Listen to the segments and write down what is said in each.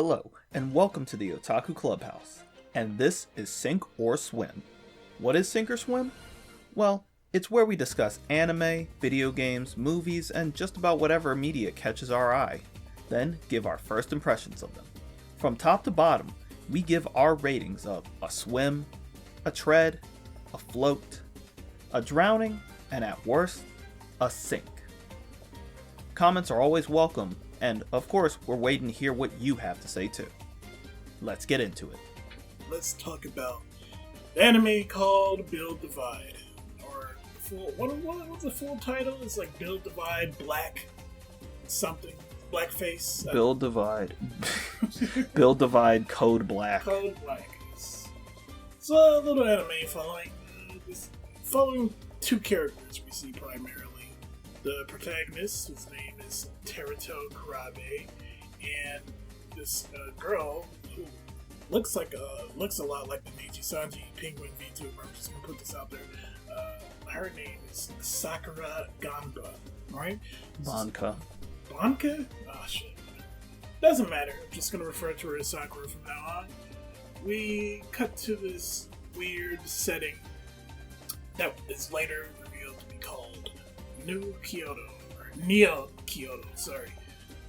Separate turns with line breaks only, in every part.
Hello, and welcome to the Otaku Clubhouse. And this is Sink or Swim. What is Sink or Swim? Well, it's where we discuss anime, video games, movies, and just about whatever media catches our eye. Then give our first impressions of them. From top to bottom, we give our ratings of a swim, a tread, a float, a drowning, and at worst, a sink. Comments are always welcome, and of course, we're waiting to hear what you have to say too. Let's get into it.
Let's talk about the anime called Build Divide, or what's the full title? It's like Build Divide Black something, Blackface.
Build Divide. Build Divide Code Black.
Code Black. It's a little anime following two characters we see primarily. The protagonist, his name is Teruto Kurabe, and this girl who looks a lot like the Neji Sanji Penguin VTuber. I'm just gonna put this out there. Her name is Sakura Ganba, right?
Banka.
Banka? Oh shit. Doesn't matter. I'm just gonna refer to her as Sakura from now on. We cut to this weird setting that is later revealed to be called New Kyoto, or Neo Kyoto, sorry.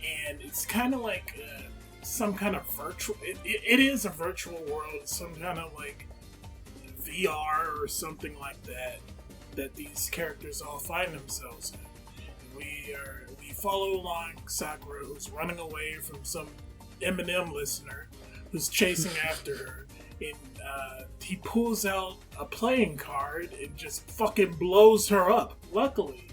And it's kind of like some kind of virtual, it is a virtual world, some kind of like VR or something like that these characters all find themselves in. We follow along Sakura, who's running away from some Eminem listener who's chasing after her. And he pulls out a playing card and just fucking blows her up. Luckily,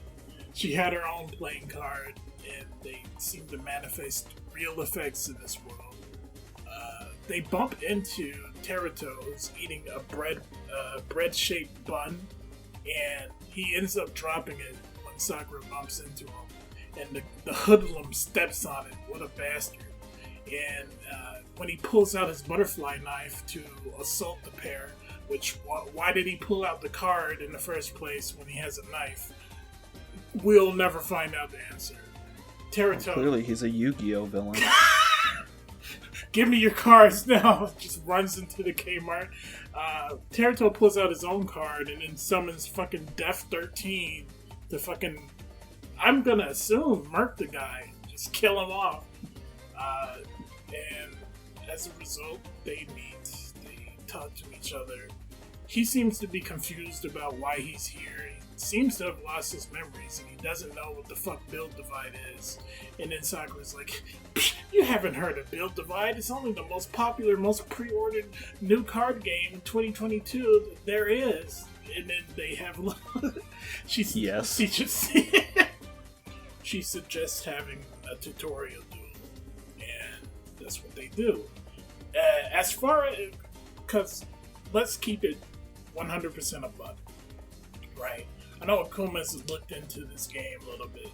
she had her own playing card, and they seem to manifest real effects in this world. They bump into Teruto, who's eating a bread-shaped bun, and he ends up dropping it when Sakura bumps into him. And the hoodlum steps on it. What a bastard. And when he pulls out his butterfly knife to assault the pair, which, why did he pull out the card in the first place when he has a knife? We'll never find out the answer. Teruto.
Clearly, he's a Yu-Gi-Oh villain.
Give me your cards now. Just runs into the Kmart. Teruto pulls out his own card and then summons fucking Death 13 to fucking, I'm gonna assume, murk the guy. Just kill him off. And as a result, they meet. They talk to each other. He seems to be confused about why he's here. He seems to have lost his memories, and he doesn't know what the fuck Build Divide is. And then Sakura's like, you haven't heard of Build Divide? It's only the most popular, most pre-ordered new card game in 2022 that there is. And then they have... She suggests having a tutorial duel. And that's what they do. As far as... Because let's keep it 100% a buck, right? I know Akumas has looked into this game a little bit.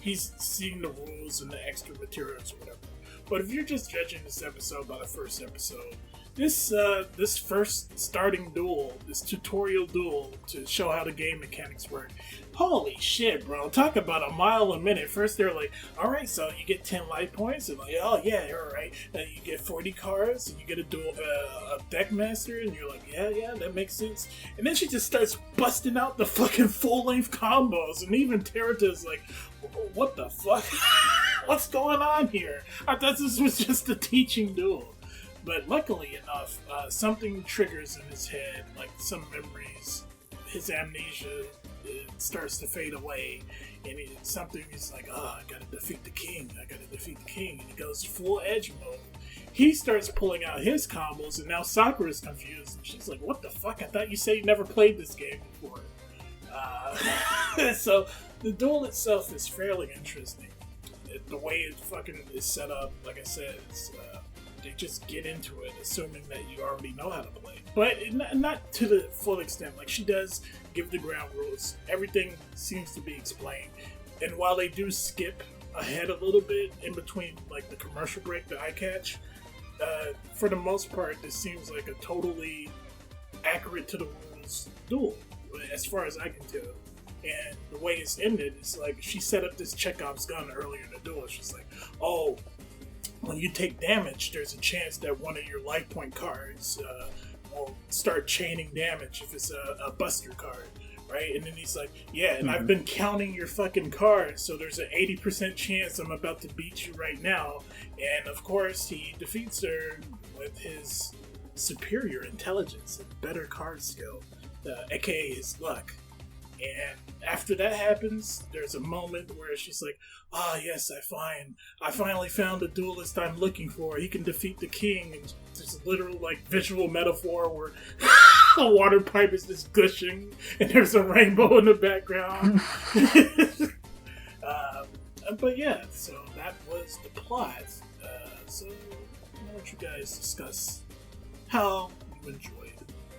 He's seen the rules and the extra materials or whatever. But if you're just judging this episode by the first episode, this first starting duel, this tutorial duel to show how the game mechanics work, holy shit, bro! Talk about a mile a minute. First they're like, all right, so you get 10 life points, and like, oh yeah, all right. And you get 40 cards, and you get a deck master, and you're like, yeah, that makes sense. And then she just starts busting out the fucking full length combos, and even Teruto's like, what the fuck? What's going on here? I thought this was just a teaching duel. But luckily enough, something triggers in his head, like some memories. His amnesia starts to fade away, and something is like, I gotta defeat the king, and he goes full edge mode. He starts pulling out his combos, and now Sakura's confused, and she's like, what the fuck? I thought you said you never played this game before. So the duel itself is fairly interesting. The way it fucking is set up, like I said, it's... they just get into it, assuming that you already know how to play. But not to the full extent. Like, she does give the ground rules. Everything seems to be explained. And while they do skip ahead a little bit in between, like, the commercial break that I catch, for the most part, this seems like a totally accurate to the rules duel, as far as I can tell. And the way it's ended, it's like she set up this Chekhov's gun earlier in the duel. She's like, oh, when you take damage, there's a chance that one of your life point cards will start chaining damage if it's a buster card, right? And then he's like, yeah, and I've been counting your fucking cards, so there's an 80% chance I'm about to beat you right now. And of course, he defeats her with his superior intelligence and better card skill, aka his luck. And after that happens, there's a moment where she's like, yes, I finally found the duelist I'm looking for. He can defeat the king. And there's a literal, like, visual metaphor where a water pipe is just gushing and there's a rainbow in the background. But yeah, so that was the plot. So why don't you guys discuss how you enjoyed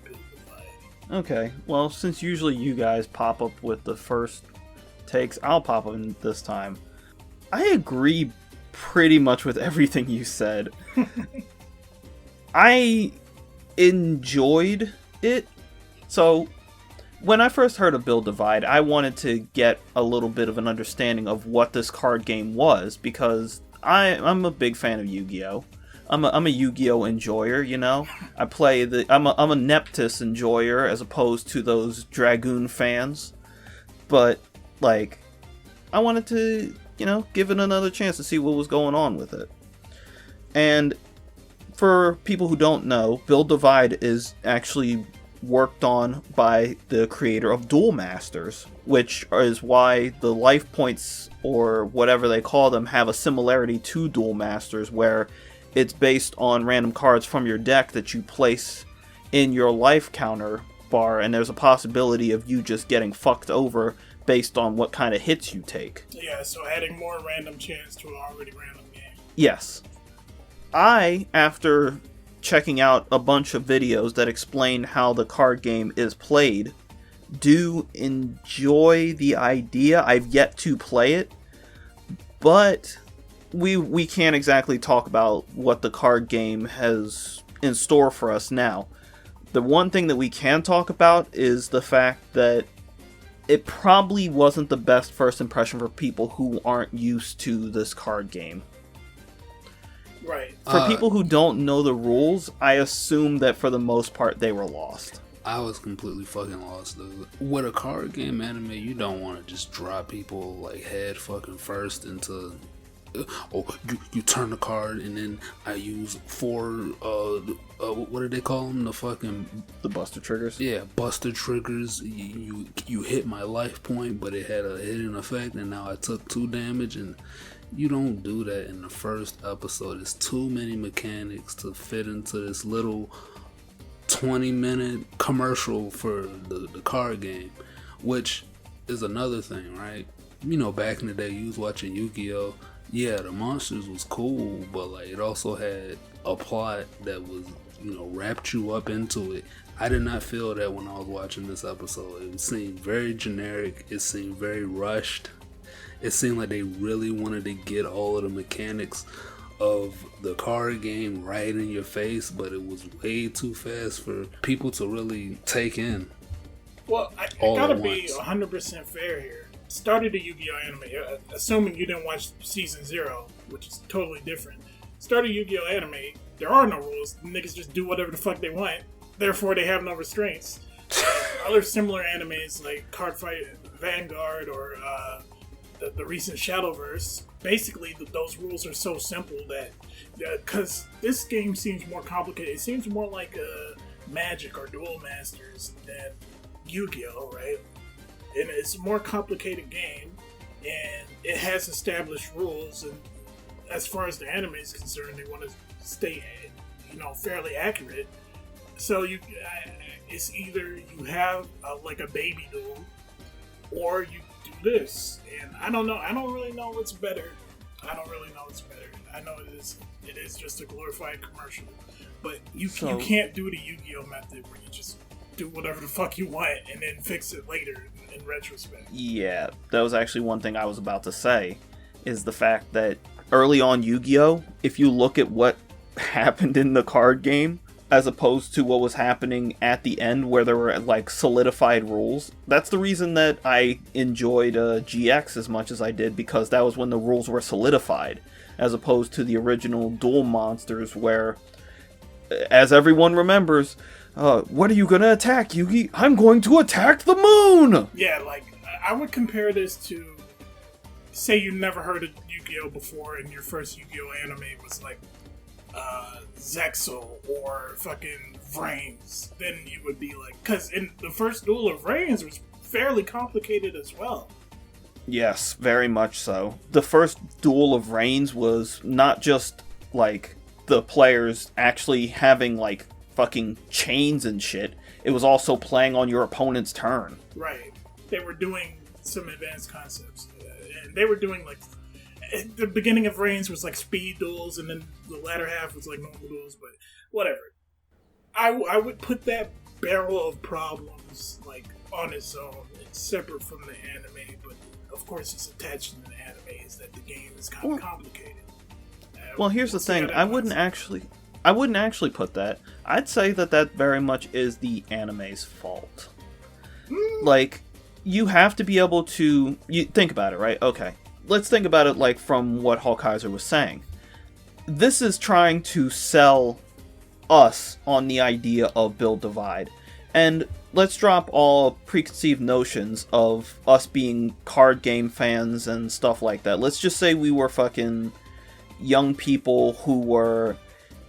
Build Divide?
Okay, well, since usually you guys pop up with the first takes, I'll pop up this time. I agree pretty much with everything you said. I enjoyed it. So, when I first heard of Build Divide, I wanted to get a little bit of an understanding of what this card game was, because I'm a big fan of Yu-Gi-Oh! I'm a Yu-Gi-Oh! Enjoyer, you know? I'm a Neptus enjoyer as opposed to those Dragoon fans. But, like, I wanted to, give it another chance to see what was going on with it. And for people who don't know, Build Divide is actually worked on by the creator of Duel Masters, which is why the life points, or whatever they call them, have a similarity to Duel Masters, where it's based on random cards from your deck that you place in your life counter bar, and there's a possibility of you just getting fucked over based on what kind of hits you take.
Yeah, so adding more random chance to an already random game.
Yes. After checking out a bunch of videos that explain how the card game is played, do enjoy the idea. I've yet to play it, but we can't exactly talk about what the card game has in store for us now. The one thing that we can talk about is the fact that it probably wasn't the best first impression for people who aren't used to this card game.
Right.
For people who don't know the rules, I assume that for the most part they were lost.
I was completely fucking lost, dude. With a card game anime, you don't want to just drop people like head fucking first into... you turn the card and then I use 4 what do they call them?
The buster triggers.
Yeah, buster triggers. You hit my life point, but it had a hidden effect, and now I took 2 damage. And you don't do that in the first episode. It's too many mechanics to fit into this little 20-minute commercial for the card game, which is another thing, right? Back in the day, you was watching Yu-Gi-Oh! Yeah, the monsters was cool, but like it also had a plot that was, wrapped you up into it. I did not feel that when I was watching this episode. It seemed very generic. It seemed very rushed. It seemed like they really wanted to get all of the mechanics of the card game right in your face, but it was way too fast for people to really take in.
Well, I gotta be 100% fair here. Started the Yu-Gi-Oh! Anime, assuming you didn't watch Season 0, which is totally different. Started Yu-Gi-Oh! Anime, there are no rules. Niggas just do whatever the fuck they want. Therefore, they have no restraints. Other similar animes like Cardfight Vanguard or the recent Shadowverse, basically those rules are so simple that... Because this game seems more complicated. It seems more like Magic or Duel Masters than Yu-Gi-Oh! Right? And it's a more complicated game, and it has established rules. And as far as the anime is concerned, they want to stay, fairly accurate. So it's either you have like a baby duel, or you do this. And I don't know. I don't really know what's better. I know it is just a glorified commercial, but you can't do the Yu-Gi-Oh! Method where you just do whatever the fuck you want and then fix it later in retrospect.
Yeah, that was actually one thing I was about to say, is the fact that early on Yu-Gi-Oh!, if you look at what happened in the card game, as opposed to what was happening at the end where there were like solidified rules. That's the reason that I enjoyed GX as much as I did, because that was when the rules were solidified, as opposed to the original Duel Monsters where, as everyone remembers, what are you gonna attack, Yugi? I'm going to attack the moon!
Yeah, like, I would compare this to, say you never heard of Yu-Gi-Oh! Before and your first Yu-Gi-Oh! Anime was like, Zexal or fucking Vrains, then you would be like, because in the first Duel of Vrains was fairly complicated as well.
Yes, very much so. The first Duel of Reigns was not just, like, the players actually having, like, fucking chains and shit. It was also playing on your opponent's turn.
Right. They were doing some advanced concepts. And they were doing, like, the beginning of Reigns was, like, speed duels, and then the latter half was, like, normal duels, but whatever. I would put that barrel of problems, like, on its own. It's separate from the anime, but of course it's attached to the anime is that the game is kind of complicated.
Well, here's the thing. I wouldn't actually put that. I'd say that very much is the anime's fault. Like, you have to be able to... You think about it, right? Okay. Let's think about it like from what Hawkeiser was saying. This is trying to sell us on the idea of build divide. And let's drop all preconceived notions of us being card game fans and stuff like that. Let's just say we were fucking young people who were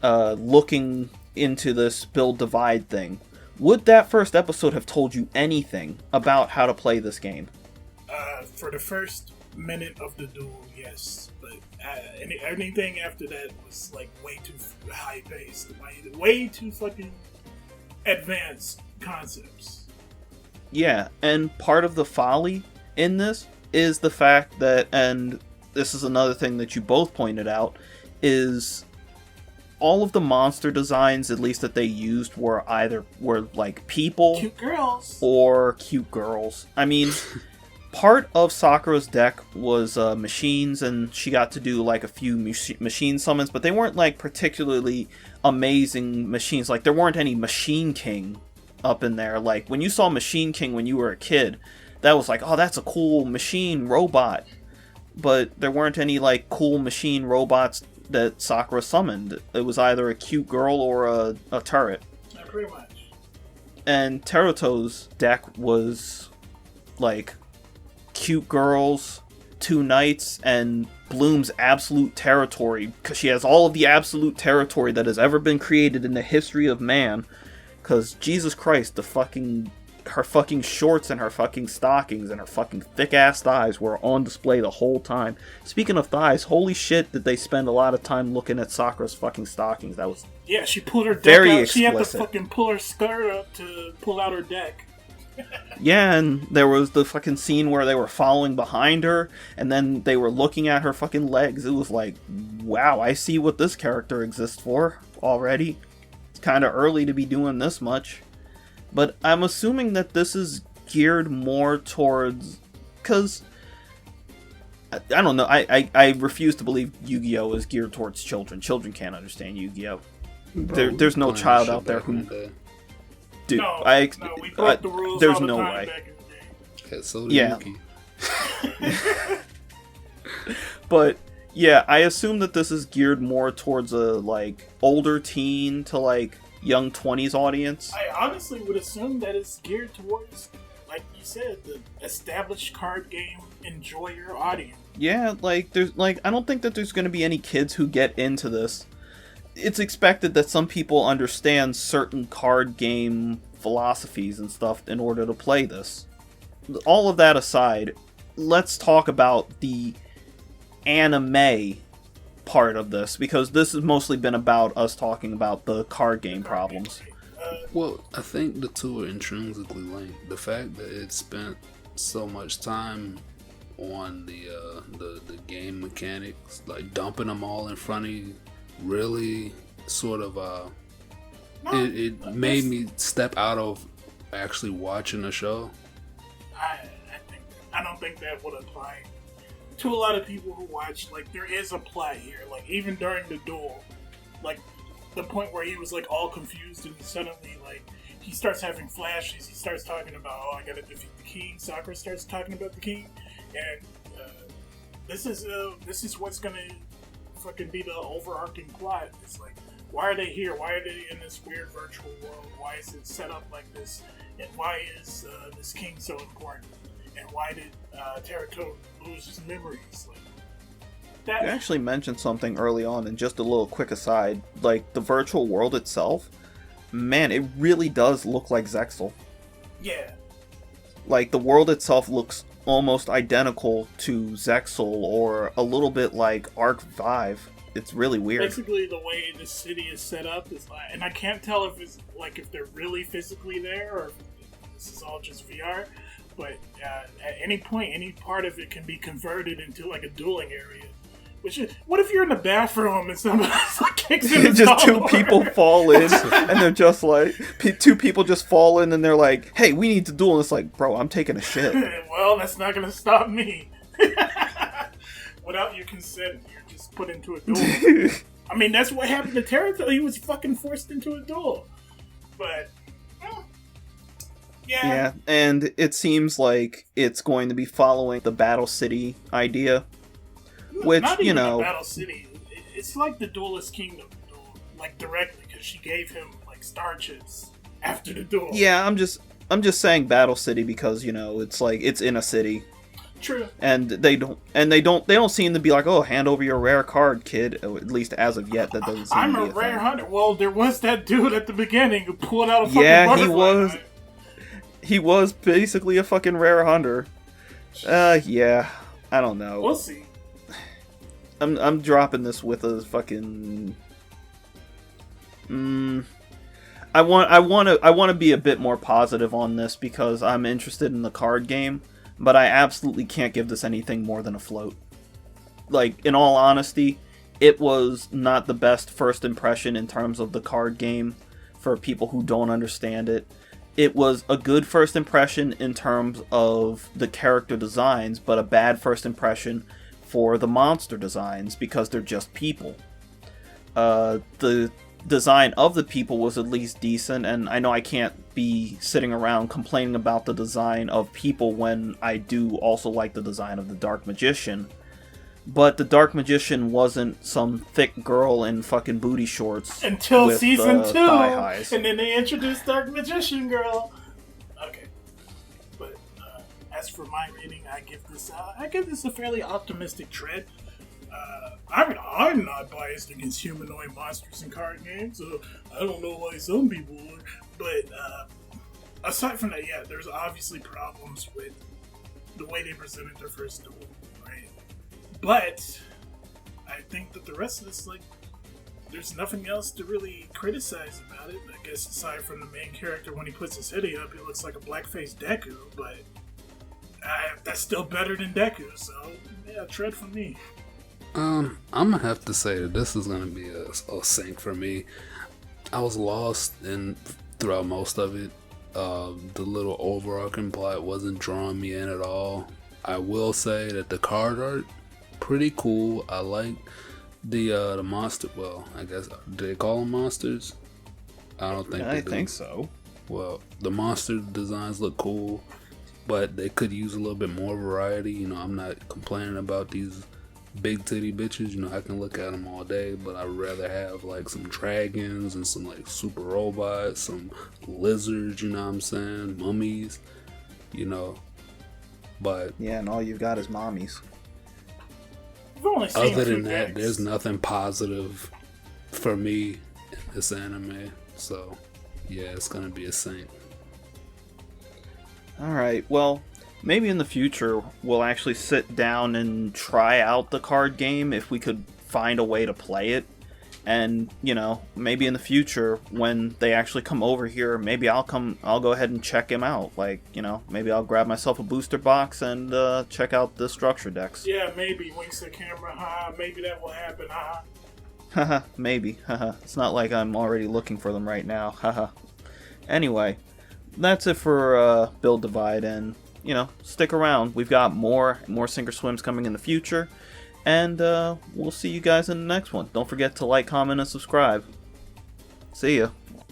looking into this build divide thing. Would that first episode have told you anything about how to play this game?
For the first minute of the duel, yes. But anything after that was like way too high paced, way too fucking advanced concepts.
Yeah, and part of the folly in this is the fact that, and this is another thing that you both pointed out, is all of the monster designs, at least that they used, were like people,
cute girls,
or cute girls. I mean, part of Sakura's deck was machines, and she got to do like a few machine summons, but they weren't like particularly amazing machines. Like, there weren't any Machine King up in there. Like, when you saw Machine King when you were a kid, that was like, oh, that's a cool machine robot. But there weren't any like cool machine robots that Sakura summoned. It was either a cute girl or a turret.
Yeah, pretty much.
And Teruto's deck was like cute girls, 2 knights, and Bloom's absolute territory, because she has all of the absolute territory that has ever been created in the history of man. Because Jesus Christ, her fucking shorts and her fucking stockings and her fucking thick ass thighs were on display the whole time. Speaking of thighs, holy shit, did they spend a lot of time looking at Sakura's fucking stockings. That was
she pulled her deck
very
out.
explicit.
She had to fucking pull her skirt up to pull out her deck.
Yeah, and there was the fucking scene where they were following behind her, and then they were looking at her fucking legs. It was like, wow, I see what this character exists for already. It's kind of early to be doing this much. But I'm assuming that this is geared more towards... Because... I don't know, I refuse to believe Yu-Gi-Oh! Is geared towards children. Children can't understand Yu-Gi-Oh! There's no child out there who... Dude,
we broke the rules
there's
all the
no
time
way.
back in the day.
Yeah, so did Yuki.
But yeah, I assume that this is geared more towards a like older teen to like young 20s audience.
I honestly would assume that it's geared towards, like you said, the established card game enjoyer audience.
Yeah, like there's like I don't think that there's going to be any kids who get into this. It's expected that some people understand certain card game philosophies and stuff in order to play this. All of that aside, let's talk about the anime part of this, because this has mostly been about us talking about the card game problems.
Well, I think the two are intrinsically linked. The fact that it spent so much time on the game mechanics, like dumping them all in front of you, really sort of it made me step out of actually watching a show.
I don't think that would apply to a lot of people who watch. Like, there is a plot here. Like, even during the duel, like the point where he was like all confused and suddenly like he starts having flashes. He starts talking about, oh, I gotta defeat the king. Sakura starts talking about the king, and this is what's gonna fucking be the overarching plot. It's like, why are they here? Why are they in this weird virtual world? Why is it set up like this? And why is this king so important? And why did Teruto lose his memories? Like, that...
You actually mentioned something early on, and just a little quick aside, like the virtual world itself, man, it really does look like Zexal.
Yeah.
Like, the world itself looks almost identical to Zexal, or a little bit like Arc 5. It's really weird.
Basically, the way the city is set up is like, and I can't tell if it's like if they're really physically there or if this is all just VR. But at any point, any part of it can be converted into like a dueling area. Which is, what if you're in the bathroom and somebody like kicks in the
just two
door?
people fall in, and they're just like, two people just fall in, and they're like, hey, we need to duel. And it's like, bro, I'm taking a shit.
Well, that's not gonna stop me. Without your consent, you're just put into a duel. I mean, that's what happened to Teruto. He was fucking forced into a duel. But, yeah.
Yeah, and it seems like it's going to be following the Battle City idea. Which,
not even
you know,
Battle City. It's like the Duelist Kingdom, like directly, because she gave him like star chips after the duel.
Yeah, I'm just saying Battle City because, you know, it's like it's in a city.
True.
And they don't seem to be like, oh, hand over your rare card, kid. At least as of yet, that doesn't seem
I'm
to be
a rare hunter. Well, there was that dude at the beginning who pulled out a fucking butterfly.
He was basically a fucking rare hunter. Yeah, I don't know.
We'll see.
I'm dropping this with a fucking. I want to be a bit more positive on this because I'm interested in the card game, but I absolutely can't give this anything more than a float. Like, in all honesty, it was not the best first impression in terms of the card game for people who don't understand it. It was a good first impression in terms of the character designs, but a bad first impression for the monster designs because they're just people. The design of the people was at least decent, and I know I can't be sitting around complaining about the design of people when I do also like the design of the Dark Magician. But the Dark Magician wasn't some thick girl in fucking booty shorts
until
with,
season 2,
thigh highs.
And then they introduced Dark Magician girl. Okay, but as for my rating, I give this a fairly optimistic tread. I'm not biased against humanoid monsters in card games, so I don't know why some people are. But aside from that, yeah, there's obviously problems with the way they presented their first duel, right? But I think that the rest of this, like, there's nothing else to really criticize about it. I guess aside from the main character, when he puts his hoodie up, he looks like a blackface Deku, but that's still better than Deku, so yeah, tread for me.
I'm gonna have to say that this is gonna be a sink for me. I was lost throughout most of it. The little overarching plot wasn't drawing me in at all. I will say that the card art, pretty cool. I like the monster. Well, I guess, do they call them monsters? I don't think they do.
I think so.
Well, the monster designs look cool, but they could use a little bit more variety. You know, I'm not complaining about these big titty bitches. You know, I can look at them all day, but I'd rather have like some dragons and some like super robots, some lizards, you know what I'm saying, mummies, you know. But
yeah, and all you've got is mommies.
Other than that, there's nothing positive for me in this anime. So yeah, it's gonna be a saint.
Alright, well, maybe in the future we'll actually sit down and try out the card game if we could find a way to play it. And, you know, maybe in the future when they actually come over here, maybe I'll go ahead and check him out. Like, you know, maybe I'll grab myself a booster box and check out the structure decks.
Yeah, maybe. Winks the camera, haha. Maybe that will happen, haha.
Haha, maybe. Haha. It's not like I'm already looking for them right now. Haha. Anyway, that's it for Build Divide, and, you know, stick around. We've got more Sink or Swims coming in the future, and we'll see you guys in the next one. Don't forget to like, comment, and subscribe. See ya.